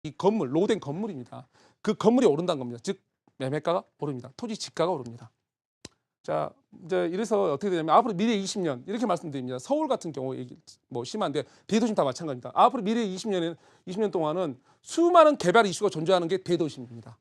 이 건물, 노후된 건물입니다. 그 건물이 오른다는 겁니다. 즉 매매가가 오릅니다. 토지 지가가 오릅니다. 자, 이제 이래서 어떻게 되냐면 앞으로 미래 20년 이렇게 말씀드립니다. 서울 같은 경우 뭐 심한데 대도심 다 마찬가지입니다. 앞으로 미래 20년 동안은 수많은 개발 이슈가 존재하는 게 대도심입니다.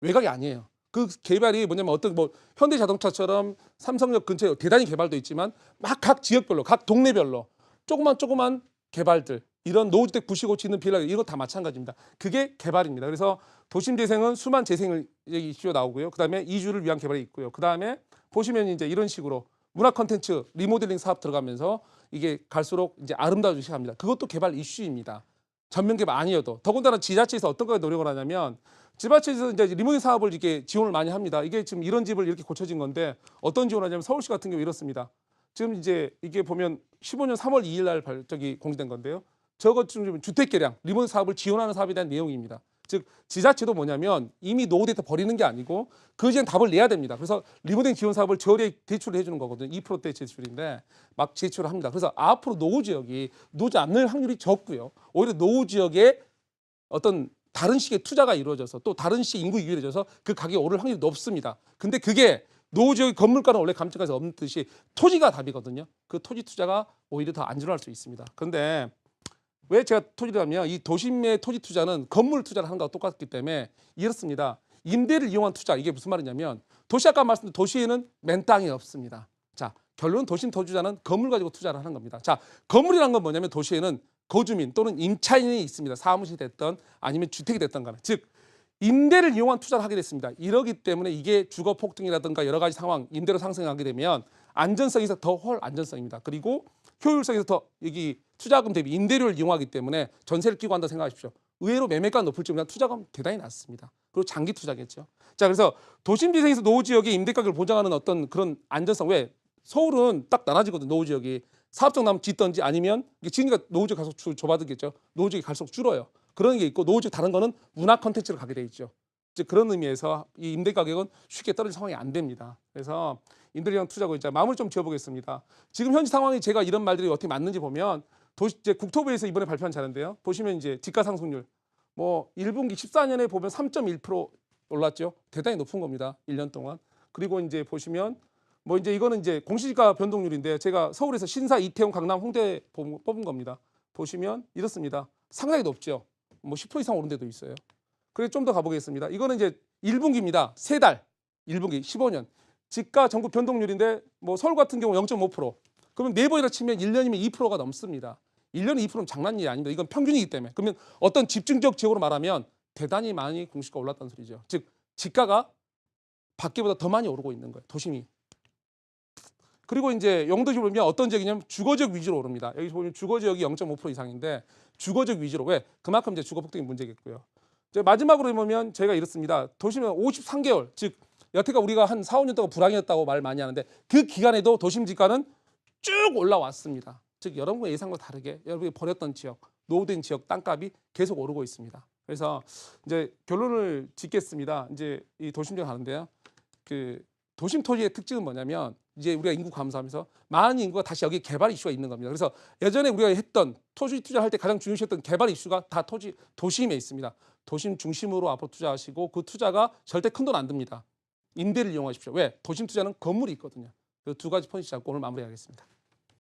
외곽이 아니에요. 그 개발이 뭐냐면 어떤 뭐 현대자동차처럼 삼성역 근처에 대단히 개발도 있지만 막 각 지역별로, 각 동네별로 조그만 개발들 이런 노후주택 부시고 짓는 빌라 이거 다 마찬가지입니다. 그게 개발입니다. 그래서 도심 재생은 수만 재생을 이슈가 나오고요. 그다음에 이주를 위한 개발이 있고요. 그다음에 보시면 이제 이런 식으로 문화 콘텐츠 리모델링 사업 들어가면서 이게 갈수록 이제 아름다워지기 시작합니다. 그것도 개발 이슈입니다. 전면 개발 아니어도 더군다나 지자체에서 어떤 걸 노력을 하냐면 지자체에서 이제 리모델링 사업을 이렇게 지원을 많이 합니다. 이게 지금 이런 집을 이렇게 고쳐진 건데 어떤 지원을 하냐면 서울시 같은 경우 이렇습니다. 지금 이제 이게 보면 15년 3월 2일 날 공개된 건데요. 저것 중 주택 개량 리모델링 사업을 지원하는 사업에 대한 내용입니다. 즉 지자체도 뭐냐면 이미 노후돼서 버리는 게 아니고 그 이제는 답을 내야 됩니다. 그래서 리모델링 지원 사업을 저렴 대출을 해주는 거거든요. 2%대 제출인데 막 제출을 합니다. 그래서 앞으로 노후 지역이 노지 않을 확률이 적고요. 오히려 노후 지역에 어떤 다른 식의 투자가 이루어져서 또 다른 식의 인구 유일해져서 그 가격이 오를 확률이 높습니다. 근데 그게 노후 지역의 건물가는 원래 감정가에서 없는 듯이 토지가 답이거든요. 그 토지 투자가 오히려 더 안전할 수 있습니다. 그런데 왜 제가 토지를 하면 이 도심의 토지 투자는 건물 투자를 하는 것과 똑같기 때문에 이렇습니다. 임대를 이용한 투자 이게 무슨 말이냐면 도시 아까 말씀드린 도시에는 맨 땅이 없습니다. 자 결론은 도심 토지자는 건물 가지고 투자를 하는 겁니다. 자 건물이란 건 뭐냐면 도시에는 거주민 또는 임차인이 있습니다. 사무실이 됐던 아니면 주택이 됐던 간에 즉 임대를 이용한 투자를 하게 됐습니다. 이러기 때문에 이게 주거 폭등이라든가 여러 가지 상황 임대료 상승하게 되면 안전성에서 더 훨 안전성입니다. 그리고 효율성에서 더 여기 투자금 대비 임대료를 이용하기 때문에 전세를 끼고 한다 생각하십시오. 의외로 매매가 높을 정도면 투자금 대단히 낮습니다. 그리고 장기 투자겠죠. 자 그래서 도심 지상에서 노후 지역의 임대 가격을 보장하는 어떤 그런 안전성 왜 서울은 딱 나눠지거든요. 노후 지역이 사업적 나면 짓든지 아니면 지금니까 노후 지역 갈수록 좁아지겠죠. 노후 지역이 갈수록 줄어요. 그런 게 있고 노후 지역 다른 거는 문화 콘텐츠로 가게 돼 있죠. 즉 그런 의미에서 이 임대 가격은 쉽게 떨어질 상황이 안 됩니다. 그래서 임대료형 투자고 이제 마무리 좀 지어보겠습니다. 지금 현재 상황이 제가 이런 말들이 어떻게 맞는지 보면 이제 국토부에서 이번에 발표한 자료인데요. 보시면 이제 지가 상승률 뭐 1분기 14년에 보면 3.1% 올랐죠. 대단히 높은 겁니다. 1년 동안. 그리고 이제 보시면 뭐 이제 이거는 이제 공시지가 변동률인데 제가 서울에서 신사, 이태원, 강남, 홍대 뽑은 겁니다. 보시면 이렇습니다. 상당히 높죠. 뭐 10% 이상 오른 데도 있어요. 그래서 좀 더 가보겠습니다. 이거는 이제 1분기입니다. 3달, 1분기 15년. 지가 전국 변동률인데 뭐 서울 같은 경우 0.5%. 그러면 4번이라 치면 1년이면 2%가 넘습니다. 1년에 2%는 장난 일이 아닙니다. 이건 평균이기 때문에. 그러면 어떤 집중적 지역으로 말하면 대단히 많이 공시가 올랐다는 소리죠. 즉 지가가 밖에보다 더 많이 오르고 있는 거예요. 도심이. 그리고 이제 용도지 보면 어떤 지역이냐면 주거지역 위주로 오릅니다. 여기 보면 주거지역이 0.5% 이상인데 주거지역 위주로 왜? 그만큼 이제 주거 폭등이 문제겠고요. 이제 마지막으로 보면 저희가 이렇습니다. 도심은 53개월 즉 여태가 우리가 한 4, 5년 동안 불황이었다고 말 많이 하는데 그 기간에도 도심 지가는 쭉 올라왔습니다. 즉 여러분의 예상과 다르게 여러분이 버렸던 지역, 노후된 지역 땅값이 계속 오르고 있습니다. 그래서 이제 결론을 짓겠습니다. 이제 이 도심 지역 가는데요. 그 도심 토지의 특징은 뭐냐면 이제 우리가 인구 감소하면서 많은 인구가 다시 여기 개발 이슈가 있는 겁니다. 그래서 예전에 우리가 했던 토지 투자할 때 가장 중요시했던 개발 이슈가 다 도심에 있습니다. 도심 중심으로 앞으로 투자하시고 그 투자가 절대 큰 돈 안 듭니다. 임대를 이용하십시오. 왜? 도심 투자는 건물이 있거든요. 그 두 가지 포인트 잡고 오늘 마무리하겠습니다.